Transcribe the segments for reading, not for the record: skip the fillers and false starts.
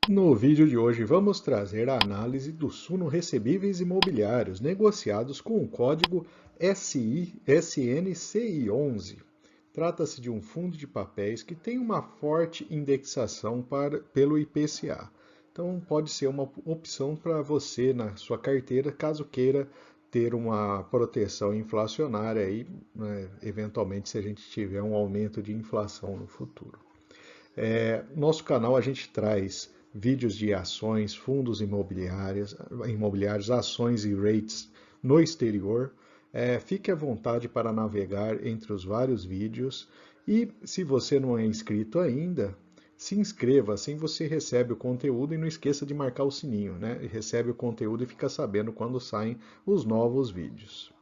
No vídeo de hoje vamos trazer a análise do Suno Recebíveis Imobiliários negociados com o código SNCI11. Trata-se de um fundo de papéis que tem uma forte indexação pelo IPCA. Então pode ser uma opção para você na sua carteira, caso queira ter uma proteção inflacionária aí, né, eventualmente se a gente tiver um aumento de inflação no futuro. Nosso canal a gente traz vídeos de ações, fundos imobiliários, ações e rates no exterior. Fique à vontade para navegar entre os vários vídeos e se você não é inscrito ainda, se inscreva, assim você recebe o conteúdo e não esqueça de marcar o sininho, né? Recebe o conteúdo e fica sabendo quando saem os novos vídeos.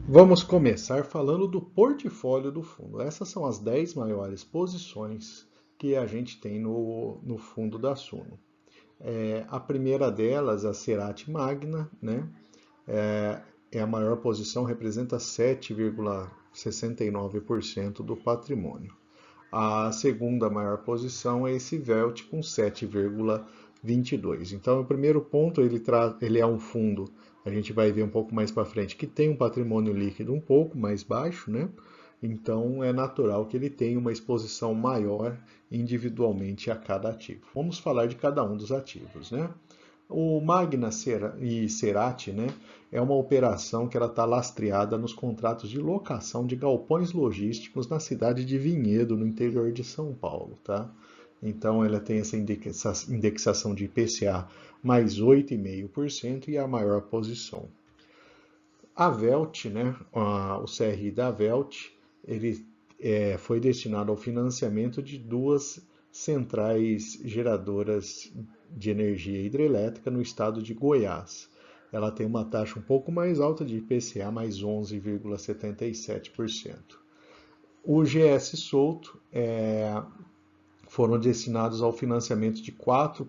Vamos começar falando do portfólio do fundo. Essas são as 10 maiores posições que a gente tem no fundo da Suno. A primeira delas, a Cerati Magna, né? É a maior posição, representa 7,69% do patrimônio. A segunda maior posição é esse Velt com 7,22%. Então, o primeiro ponto, ele é um fundo, a gente vai ver um pouco mais para frente, que tem um patrimônio líquido um pouco mais baixo, né? Então, é natural que ele tenha uma exposição maior individualmente a cada ativo. Vamos falar de cada um dos ativos, né? O Magna e Cerati, né, é uma operação que ela está lastreada nos contratos de locação de galpões logísticos na cidade de Vinhedo, no interior de São Paulo, tá? Então ela tem essa indexação de IPCA mais 8,5% e a maior posição. A Velt, né, o CRI da Velt, ele foi destinado ao financiamento de duas centrais geradoras de energia hidrelétrica no estado de Goiás. Ela tem uma taxa um pouco mais alta de IPCA, mais 11,77%. O GS Souto foram destinados ao financiamento de 4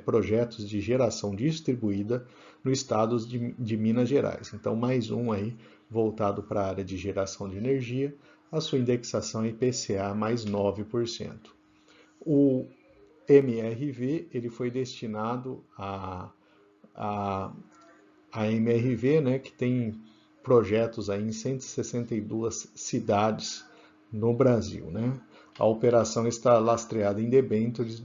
projetos de geração distribuída no estado de Minas Gerais. Então, mais um aí voltado para a área de geração de energia, a sua indexação é IPCA mais 9%. O MRV ele foi destinado a MRV, né, que tem projetos aí em 162 cidades no Brasil, né? A operação está lastreada em debêntures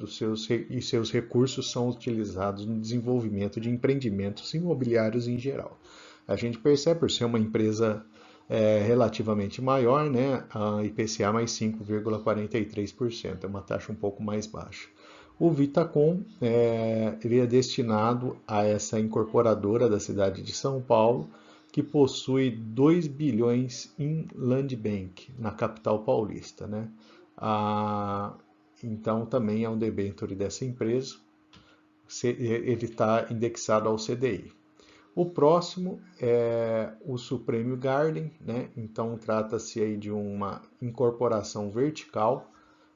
e seus recursos são utilizados no desenvolvimento de empreendimentos imobiliários em geral. A gente percebe, por ser uma empresa relativamente maior, né, a IPCA mais 5,43%, é uma taxa um pouco mais baixa. O Vitacom ele é destinado a essa incorporadora da cidade de São Paulo, que possui 2 bilhões em Land Bank, na capital paulista, né? Então também é um debênture dessa empresa, ele está indexado ao CDI. O próximo é o Supreme Garden, né? Então trata-se aí de uma incorporação vertical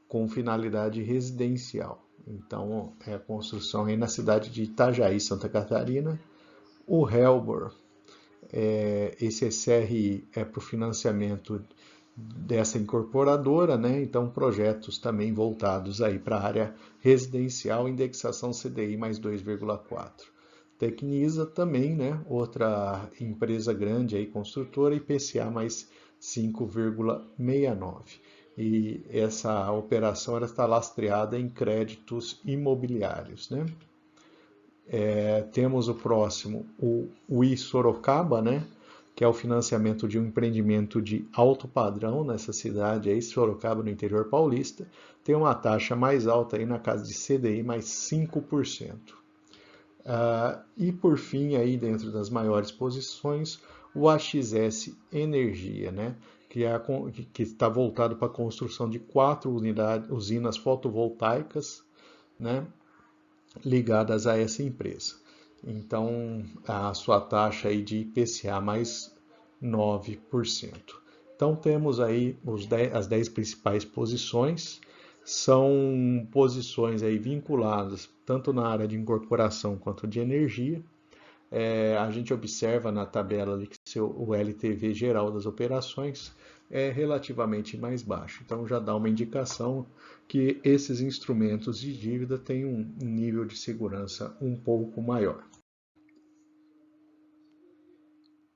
com finalidade residencial. Então é a construção aí na cidade de Itajaí, Santa Catarina. O Helbor, esse CRI é para o financiamento dessa incorporadora, né? Então projetos também voltados aí para a área residencial, indexação CDI mais 2,4. Tecnisa também, né? Outra empresa grande aí, construtora, IPCA mais 5,69. E essa operação ela está lastreada em créditos imobiliários, né? Temos o próximo, o Sorocaba, né? Que é o financiamento de um empreendimento de alto padrão nessa cidade aí, Sorocaba, no interior paulista, tem uma taxa mais alta aí na casa de CDI mais 5%. E por fim, aí dentro das maiores posições, o AXS Energia, né? que está voltado para a construção de 4 usinas fotovoltaicas, né? Ligadas a essa empresa. Então, a sua taxa aí de IPCA mais 9%. Então temos aí as 10 principais posições, são posições aí vinculadas tanto na área de incorporação quanto de energia. A gente observa na tabela ali que o LTV geral das operações é relativamente mais baixo. Então já dá uma indicação que esses instrumentos de dívida têm um nível de segurança um pouco maior.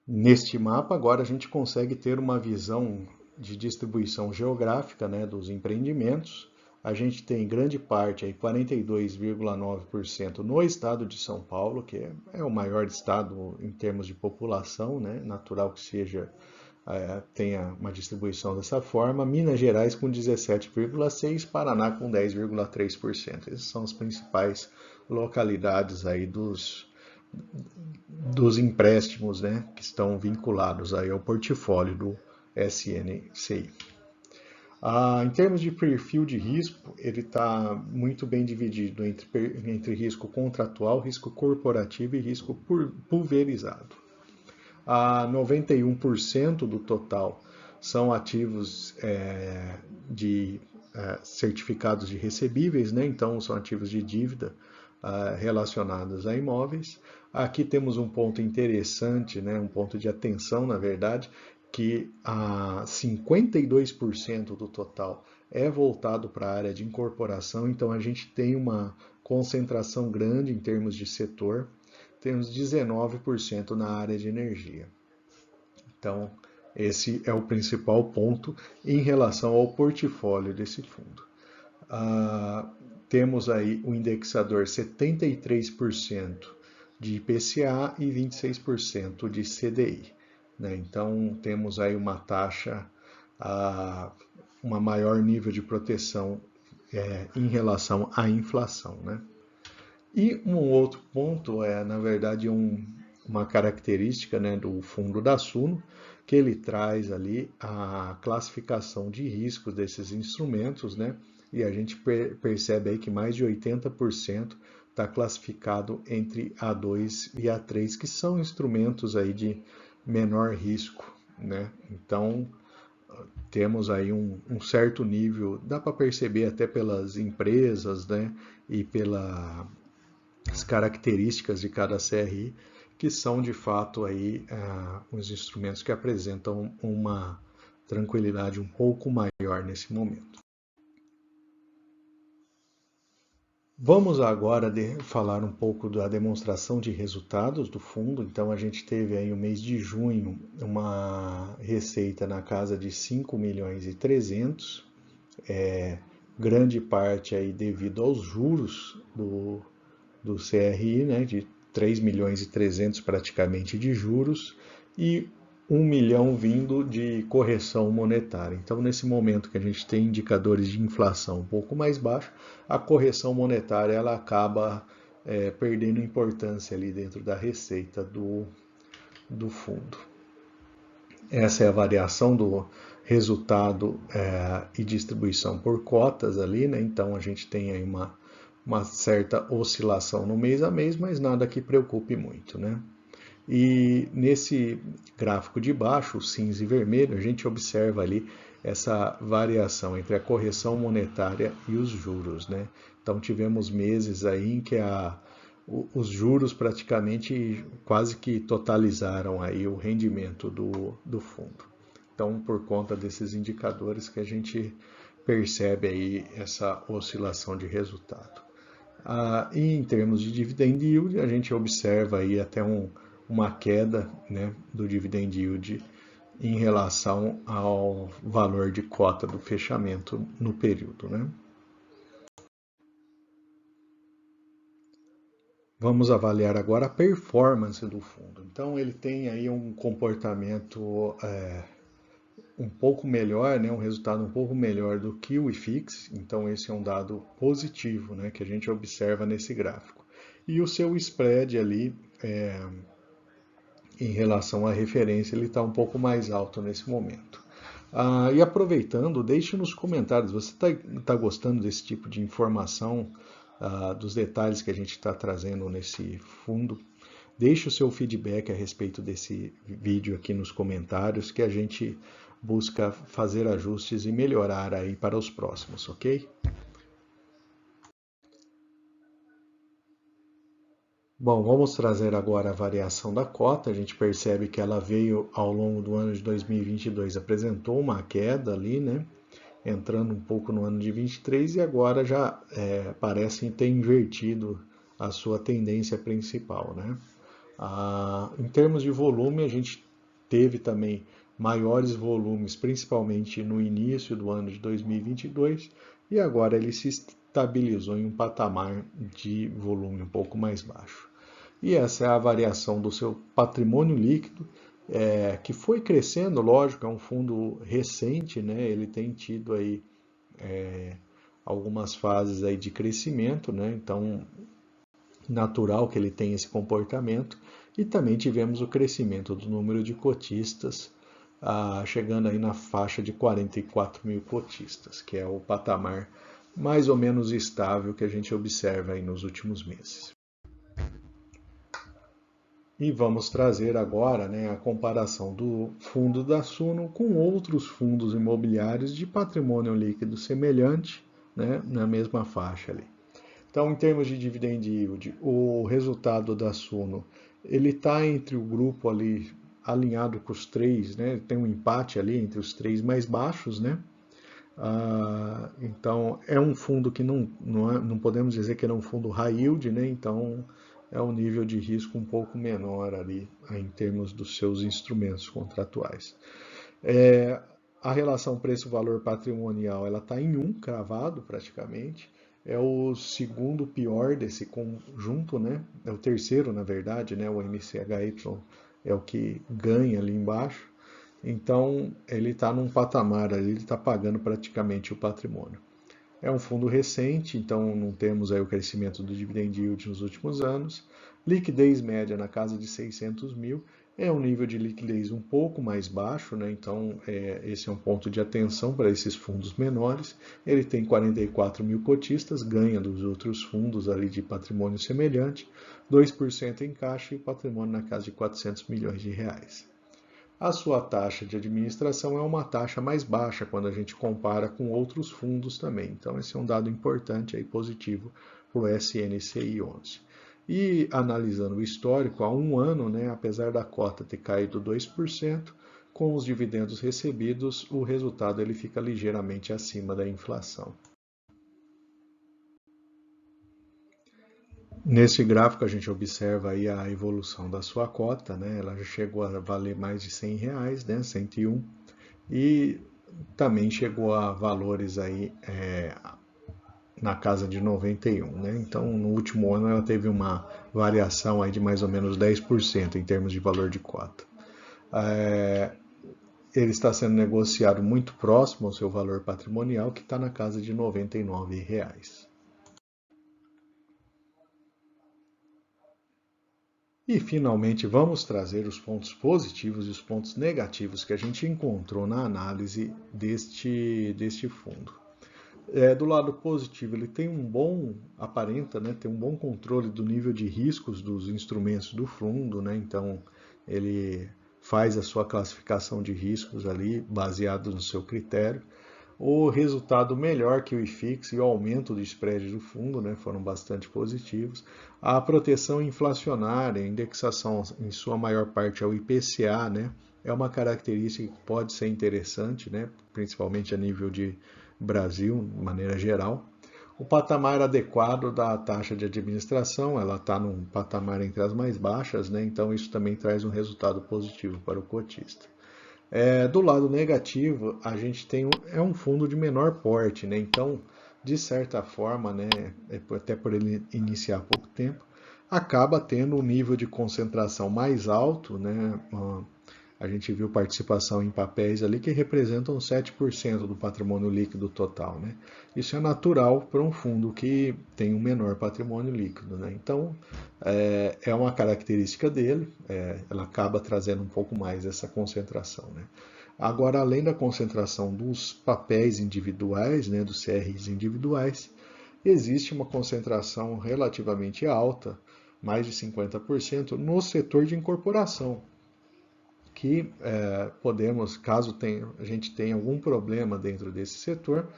Neste mapa, agora a gente consegue ter uma visão de distribuição geográfica, né, dos empreendimentos. A gente tem grande parte, 42,9% no estado de São Paulo, que é o maior estado em termos de população, né, natural que seja, tenha uma distribuição dessa forma. Minas Gerais com 17,6%, Paraná com 10,3%. Essas são as principais localidades aí dos empréstimos, né, que estão vinculados aí ao portfólio do SNCI. Em termos de perfil de risco, ele está muito bem dividido entre risco contratual, risco corporativo e risco pulverizado. 91% do total são ativos de certificados de recebíveis, né? Então são ativos de dívida relacionados a imóveis. Aqui temos um ponto interessante, né? Um ponto de atenção, na verdade, que 52% do total é voltado para a área de incorporação, então a gente tem uma concentração grande em termos de setor, temos 19% na área de energia. Então, esse é o principal ponto em relação ao portfólio desse fundo. Temos aí o indexador 73% de IPCA e 26% de CDI. Né? Então, temos aí uma taxa, uma maior nível de proteção em relação à inflação. Né? E um outro ponto na verdade, uma característica, né, do fundo da Suno, que ele traz ali a classificação de riscos desses instrumentos, né? E a gente percebe aí que mais de 80% está classificado entre A2 e A3, que são instrumentos aí de menor risco, né? Então, temos aí um certo nível, dá para perceber até pelas empresas, né? E pelas características de cada CRI, que são de fato aí os instrumentos que apresentam uma tranquilidade um pouco maior nesse momento. Vamos agora falar um pouco da demonstração de resultados do fundo. Então a gente teve aí no mês de junho uma receita na casa de 5 milhões e 300, grande parte aí devido aos juros do CRI, né, de 3 milhões e 300 praticamente de juros e 1 milhão vindo de correção monetária. Então, nesse momento que a gente tem indicadores de inflação um pouco mais baixo, a correção monetária ela acaba perdendo importância ali dentro da receita do fundo. Essa é a variação do resultado e distribuição por cotas ali, né? Então, a gente tem aí uma certa oscilação no mês a mês, mas nada que preocupe muito, né? E nesse gráfico de baixo, o cinza e vermelho, a gente observa ali essa variação entre a correção monetária e os juros, né? Então tivemos meses aí em que os juros praticamente quase que totalizaram aí o rendimento do fundo. Então, por conta desses indicadores que a gente percebe aí essa oscilação de resultado. E em termos de dividend yield, a gente observa aí até uma queda, né, do dividend yield em relação ao valor de cota do fechamento no período, né? Vamos avaliar agora a performance do fundo. Então ele tem aí um comportamento um pouco melhor, né, um resultado um pouco melhor do que o IFIX, então esse é um dado positivo, né, que a gente observa nesse gráfico. E o seu spread ali, em relação à referência, ele está um pouco mais alto nesse momento. E aproveitando, deixe nos comentários, você está gostando desse tipo de informação, dos detalhes que a gente está trazendo nesse fundo? Deixe o seu feedback a respeito desse vídeo aqui nos comentários, que a gente busca fazer ajustes e melhorar aí para os próximos, ok? Bom, vamos trazer agora a variação da cota. A gente percebe que ela veio ao longo do ano de 2022, apresentou uma queda ali, né? Entrando um pouco no ano de 23 e agora já parece ter invertido a sua tendência principal, né? Em termos de volume, a gente teve também maiores volumes, principalmente no início do ano de 2022, e agora ele se estabilizou em um patamar de volume um pouco mais baixo. E essa é a variação do seu patrimônio líquido, que foi crescendo, lógico, é um fundo recente, né? Ele tem tido aí algumas fases aí de crescimento, né? Então, natural que ele tenha esse comportamento. E também tivemos o crescimento do número de cotistas, chegando aí na faixa de 44 mil cotistas, que é o patamar mais ou menos estável que a gente observa aí nos últimos meses. E vamos trazer agora, né, a comparação do fundo da Suno com outros fundos imobiliários de patrimônio líquido semelhante, né, na mesma faixa ali. Então, em termos de dividend yield, o resultado da Suno, ele está entre o grupo ali alinhado com os três, né? Tem um empate ali entre os três mais baixos, né? Então, é um fundo que não podemos dizer que ele é um fundo high yield, né? Então, é um nível de risco um pouco menor ali em termos dos seus instrumentos contratuais. A relação preço-valor patrimonial ela está em 1, cravado praticamente. É o segundo pior desse conjunto, né? É o terceiro, na verdade, né? O MCHY é o que ganha ali embaixo. Então, ele está num patamar ali, ele está pagando praticamente o patrimônio. É um fundo recente, então não temos aí o crescimento do dividend yield nos últimos anos. Liquidez média na casa de 600 mil. É um nível de liquidez um pouco mais baixo, né? Então esse é um ponto de atenção para esses fundos menores. Ele tem 44 mil cotistas, ganha dos outros fundos ali de patrimônio semelhante, 2% em caixa e patrimônio na casa de 400 milhões de reais. A sua taxa de administração é uma taxa mais baixa quando a gente compara com outros fundos também. Então, esse é um dado importante e positivo para o SNCI 11. E analisando o histórico, há um ano, né, apesar da cota ter caído 2%, com os dividendos recebidos, o resultado ele fica ligeiramente acima da inflação. Nesse gráfico a gente observa aí a evolução da sua cota, né? Ela já chegou a valer mais de R$100, né? 101, e também chegou a valores aí na casa de 91, né? Então no último ano ela teve uma variação aí de mais ou menos 10% em termos de valor de cota. Ele está sendo negociado muito próximo ao seu valor patrimonial, que está na casa de R$99. E, finalmente, vamos trazer os pontos positivos e os pontos negativos que a gente encontrou na análise deste fundo. Do lado positivo, ele tem aparenta, né, ter um bom controle do nível de riscos dos instrumentos do fundo, né, então ele faz a sua classificação de riscos ali, baseado no seu critério. O resultado melhor que o IFIX e o aumento do spread do fundo, né, foram bastante positivos. A proteção inflacionária, a indexação em sua maior parte ao IPCA, né, é uma característica que pode ser interessante, né, principalmente a nível de Brasil, de maneira geral. O patamar adequado da taxa de administração, ela está num patamar entre as mais baixas, né, então isso também traz um resultado positivo para o cotista. Do lado negativo, a gente tem um fundo de menor porte, né? Então, de certa forma, né, até por ele iniciar há pouco tempo, acaba tendo um nível de concentração mais alto, né? A gente viu participação em papéis ali que representam 7% do patrimônio líquido total, né? Isso é natural para um fundo que tem um menor patrimônio líquido, né? Então, é uma característica dele, ela acaba trazendo um pouco mais essa concentração, né? Agora, além da concentração dos papéis individuais, né, dos CRIs individuais, existe uma concentração relativamente alta mais de 50%, no setor de incorporação, que podemos, caso a gente tenha algum problema dentro desse setor,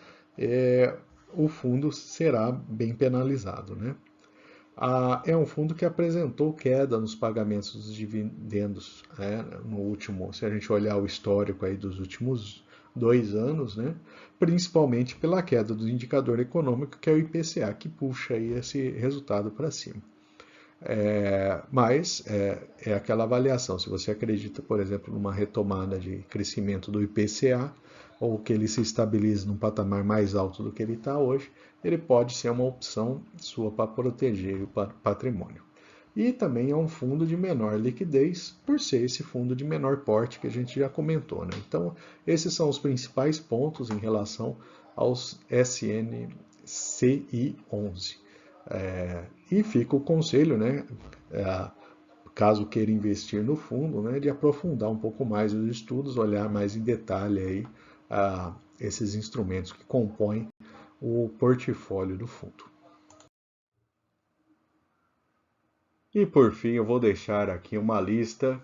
o fundo será bem penalizado, né? É um fundo que apresentou queda nos pagamentos dos dividendos, né, no último, se a gente olhar o histórico aí dos últimos 2 anos, né, principalmente pela queda do indicador econômico, que é o IPCA, que puxa aí esse resultado para cima. Mas é aquela avaliação, se você acredita, por exemplo, numa retomada de crescimento do IPCA, ou que ele se estabilize num patamar mais alto do que ele está hoje, ele pode ser uma opção sua para proteger o patrimônio. E também é um fundo de menor liquidez, por ser esse fundo de menor porte que a gente já comentou, né? Então, esses são os principais pontos em relação aos SNCI 11. E fica o conselho, né, caso queira investir no fundo, né, de aprofundar um pouco mais os estudos, olhar mais em detalhe aí, esses instrumentos que compõem o portfólio do fundo. E por fim, eu vou deixar aqui uma lista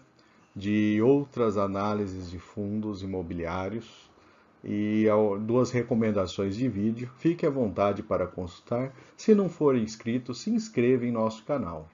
de outras análises de fundos imobiliários e 2 recomendações de vídeo. Fique à vontade para consultar. Se não for inscrito, se inscreva em nosso canal.